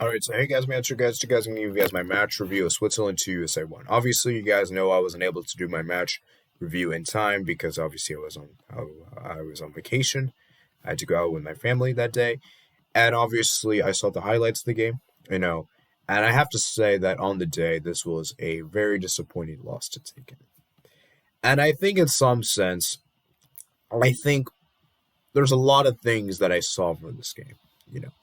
All right, so hey guys, my answer guys, I'm gonna give you guys my match review of Switzerland to USA 1. Obviously, you guys know I wasn't able to do my match review in time because obviously I was on vacation. I had to go out with my family that day, and obviously I saw the highlights of the game, you know, and I have to say that on the day this was a very disappointing loss to take in. And I think in some sense, I think there's a lot of things that I saw from this game, you know.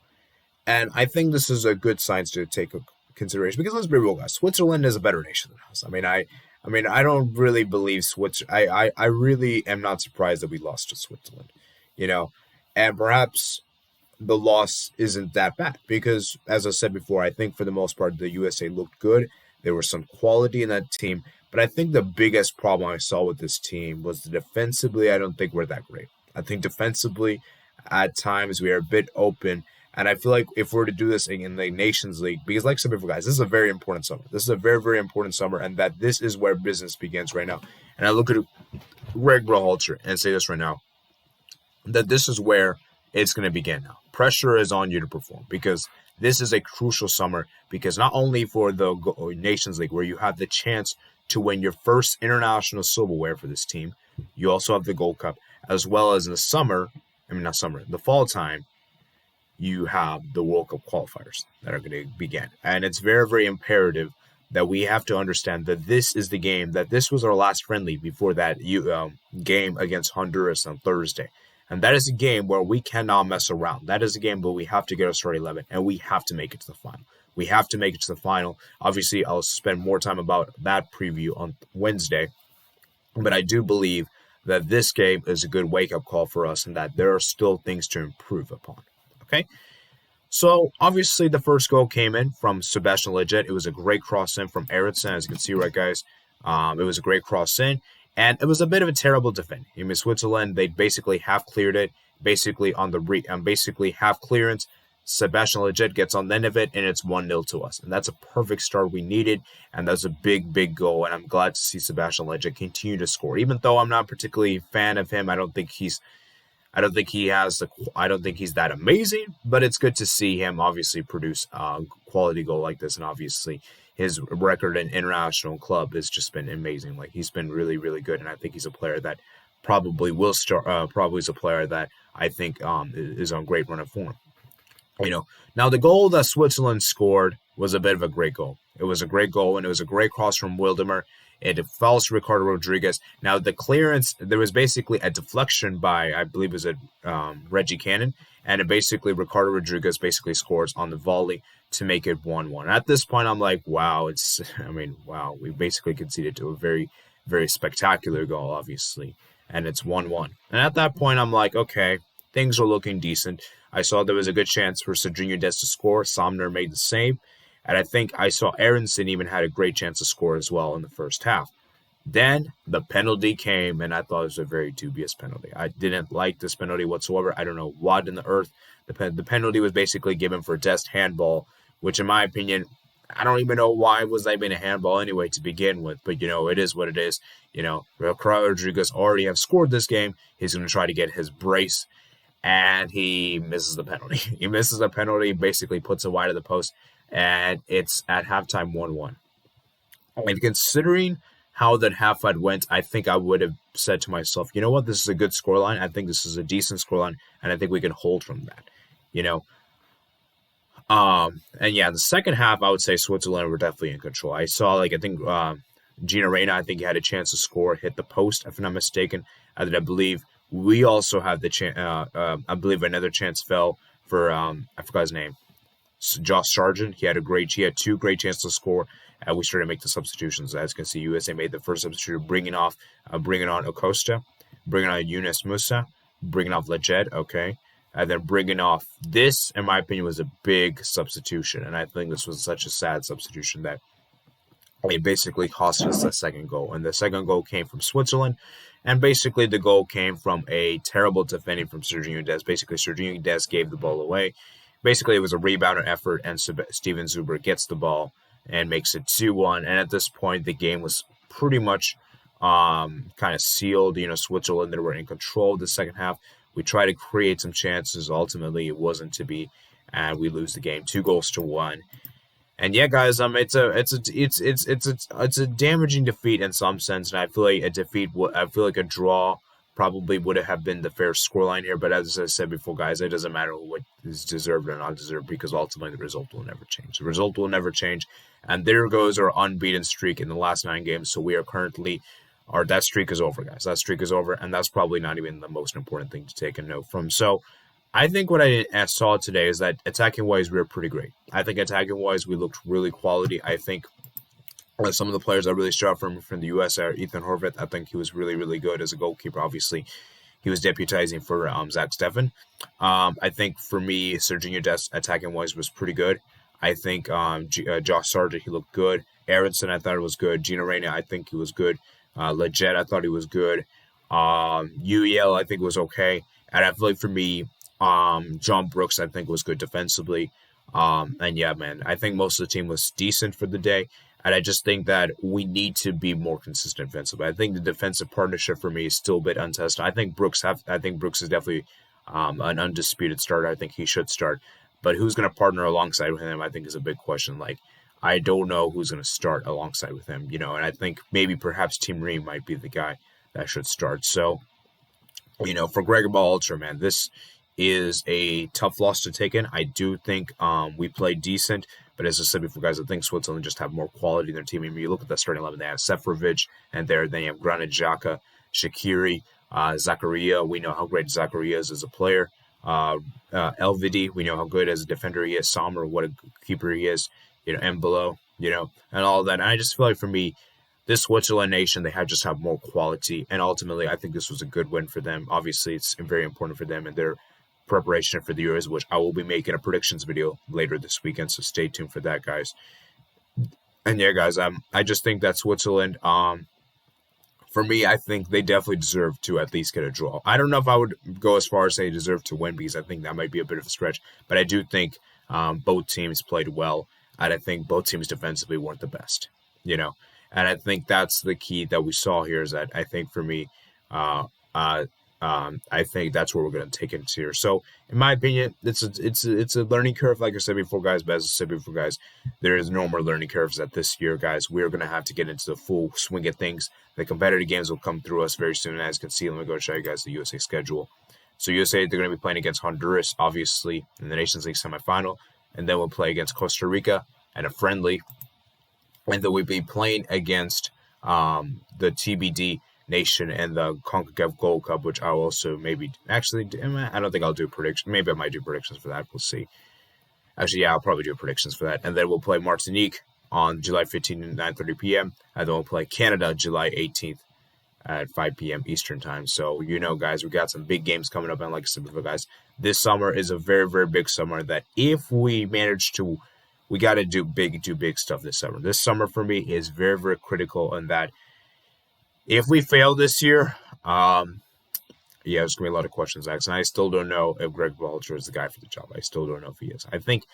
And I think this is a good science to take a consideration because let's be real, guys. Switzerland is a better nation than us. I don't really believe I really am not surprised that we lost to Switzerland, you know, and perhaps the loss isn't that bad because, as I said before, I think for the most part the USA looked good. There was some quality in that team, but I think the biggest problem I saw with this team was that defensively. I don't think we're that great. I think defensively, at times we are a bit open. And I feel like if we're to do this in the Nations League, because like I said before, guys, this is a very important summer. This is a very, very important summer, and that this is where business begins right now. And I look at Greg Berhalter and say this right now, that this is where it's going to begin now. Pressure is on you to perform because this is a crucial summer because not only for the Nations League, where you have the chance to win your first international silverware for this team, you also have the Gold Cup, as well as in the summer, not summer, the fall time, you have the World Cup qualifiers that are going to begin. And it's very, very imperative that we have to understand that this is the game, that this was our last friendly before that game against Honduras on Thursday. And that is a game where we cannot mess around. That is a game where we have to get our starting 11, and we have to make it to the final. We have to make it to the final. Obviously, I'll spend more time about that preview on Wednesday. But I do believe that this game is a good wake-up call for us and that there are still things to improve upon. Okay, so obviously the first goal came in from Sebastian Legit. It was a great cross in from Eriksson, as you can see, right, guys. It was a great cross in, and it was a bit of a terrible defend. Switzerland, they basically half cleared it, basically on the basically half clearance. Sebastian Legit gets on the end of it, and it's 1-0 to us, and that's a perfect start we needed, and that's a big, big goal. And I'm glad to see Sebastian Legit continue to score, even though I'm not particularly a fan of him. I don't think he's that amazing, but it's good to see him obviously produce a quality goal like this. And obviously his record in international club has just been amazing. Like, he's been really, really good. And I think he's a player that probably will start, probably is a player that I think is on great run of form. Now the goal that Switzerland scored was a bit of a great goal. It was a great goal, and it was a great cross from Wildemer. It falls to Ricardo Rodriguez. Now, the clearance, there was basically a deflection by, I believe it was Reggie Cannon, and Ricardo Rodriguez basically scores on the volley to make it 1-1. At this point, I'm like, wow, we basically conceded to a very, very spectacular goal, obviously, and it's 1-1. And at that point, I'm like, okay, things are looking decent. I saw there was a good chance for Serginho Dest to score. Somner made the save. And I think I saw Aronson even had a great chance to score as well in the first half. Then the penalty came, and I thought it was a very dubious penalty. I didn't like this penalty whatsoever. I don't know what in the earth. The penalty was basically given for Dest handball, which in my opinion, I don't even know why was that even a handball anyway to begin with. But, it is what it is. Ricardo Rodriguez already have scored this game. He's going to try to get his brace, and he misses the penalty. He misses the penalty, basically puts it wide of the post. And it's at halftime 1-1. And considering how that half fight went, I think I would have said to myself, you know what, this is a good scoreline. I think this is a decent scoreline, and I think we can hold from that. And yeah, the second half, I would say Switzerland were definitely in control. I saw, Gina Reyna, I think he had a chance to score, hit the post, if I'm not mistaken. And I believe we also had the chance, I believe another chance fell for, I forgot his name. Josh Sargent, he had two great chances to score, and we started to make the substitutions. As you can see, USA made the first substitution, bringing on Acosta, bringing on Yunus Musa, bringing off Leggett, okay, and then bringing off this. In my opinion, was a big substitution, and I think this was such a sad substitution that it basically cost us the second goal. And the second goal came from Switzerland, and basically the goal came from a terrible defending from Serginho Dest. Basically, Serginho Dest gave the ball away. Basically, it was a rebound effort, and Steven Zuber gets the ball and makes it 2-1. And at this point, the game was pretty much kind of sealed. Switzerland, they were in control of the second half. We tried to create some chances. Ultimately, it wasn't to be. and we lose the game 2-1. And yeah, guys, it's a damaging defeat in some sense, and I feel like I feel like a draw probably would have been the fair scoreline here. But as I said before, guys, it doesn't matter what is deserved or not deserved because ultimately the result will never change. The result will never change, and there goes our unbeaten streak in the last 9 games. So we are currently, that streak is over, guys. That streak is over, and that's probably not even the most important thing to take a note from. So I think what I saw today is that attacking wise, we were pretty great. I think attacking wise, we looked really quality. I think some of the players that really stood out from the U.S. are Ethan Horvath. I think he was really, really good as a goalkeeper. Obviously, he was deputizing for Zach Steffen. I think for me, Serginho Dest attacking wise was pretty good. I think Josh Sargent, he looked good. Aronson, I thought it was good. Gino Reyna, I think he was good. Leggett, I thought he was good. UEL, I think was okay. And I feel like for me, John Brooks, I think, was good defensively. And yeah, man, I think most of the team was decent for the day. And I just think that we need to be more consistent defensively. I think the defensive partnership for me is still a bit untested. I think Brooks is definitely an undisputed starter. I think he should start. But who's going to partner alongside with him, I think, is a big question. Like, I don't know who's going to start alongside with him, and I think maybe perhaps Tim Ream might be the guy that should start. So, for Greg Berhalter, man, this is a tough loss to take in. I do think we played decent, but as I said before, guys, I think Switzerland just have more quality in their team. I mean, you look at the starting 11, they have Seferovic, and then you have Granit Xhaka, Shaqiri, Zakaria. We know how great Zakaria is as a player. Elvedi, we know how good as a defender he is. Sommer, what a keeper he is. Embolo, and all that. And I just feel like for me, this Switzerland nation, they just have more quality. And ultimately, I think this was a good win for them. Obviously, it's very important for them and their preparation for the Euros, which I will be making a predictions video later this weekend. So stay tuned for that, guys. And yeah, guys, I just think that Switzerland, for me, I think they definitely deserve to at least get a draw. I don't know if I would go as far as say deserve to win because I think that might be a bit of a stretch. But I do think both teams played well. And I think both teams defensively weren't the best, And I think that's the key that we saw here is that I think for me, I think that's where we're going to take it here. So, in my opinion, it's a learning curve, like I said before, guys. But as I said before, guys, there is no more learning curves that this year, guys. We're going to have to get into the full swing of things. The competitive games will come through us very soon. As you can see, let me go show you guys the USA schedule. So, USA, they're going to be playing against Honduras, obviously, in the Nations League semifinal. And then we'll play against Costa Rica and a friendly. And then we'll be playing against the TBD nation and the CONCACAF Gold Cup, which I'll also maybe actually, I don't think I'll do predictions. Maybe I might do predictions for that. We'll see. Actually, yeah, I'll probably do predictions for that. And then we'll play Martinique on July 15th at 9:30 p.m. And then we'll play Canada July 18th at 5 p.m. Eastern time. So, guys, we got some big games coming up. And like I said before, guys, this summer is a very, very big summer that if we manage to, we got to do big stuff this summer. This summer for me is very, very critical in that if we fail this year, there's going to be a lot of questions asked. And I still don't know if Greg Berhalter is the guy for the job. I still don't know if he is. I think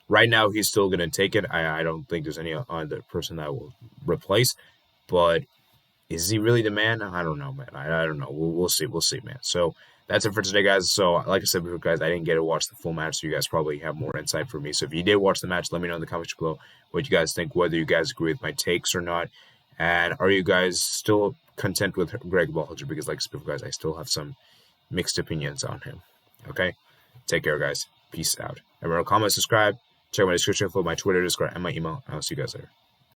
right now he's still going to take it. I don't think there's any other person that will replace. But is he really the man? I don't know, man. I don't know. We'll see. We'll see, man. So that's it for today, guys. So like I said before, guys, I didn't get to watch the full match, so you guys probably have more insight from me. So if you did watch the match, let me know in the comments below what you guys think, whether you guys agree with my takes or not. And are you guys still content with Greg Berhalter? Because like I said before, guys, I still have some mixed opinions on him. Okay? Take care, guys. Peace out. Remember, comment, subscribe, check my description for my Twitter, Discord, and my email. I'll see you guys later.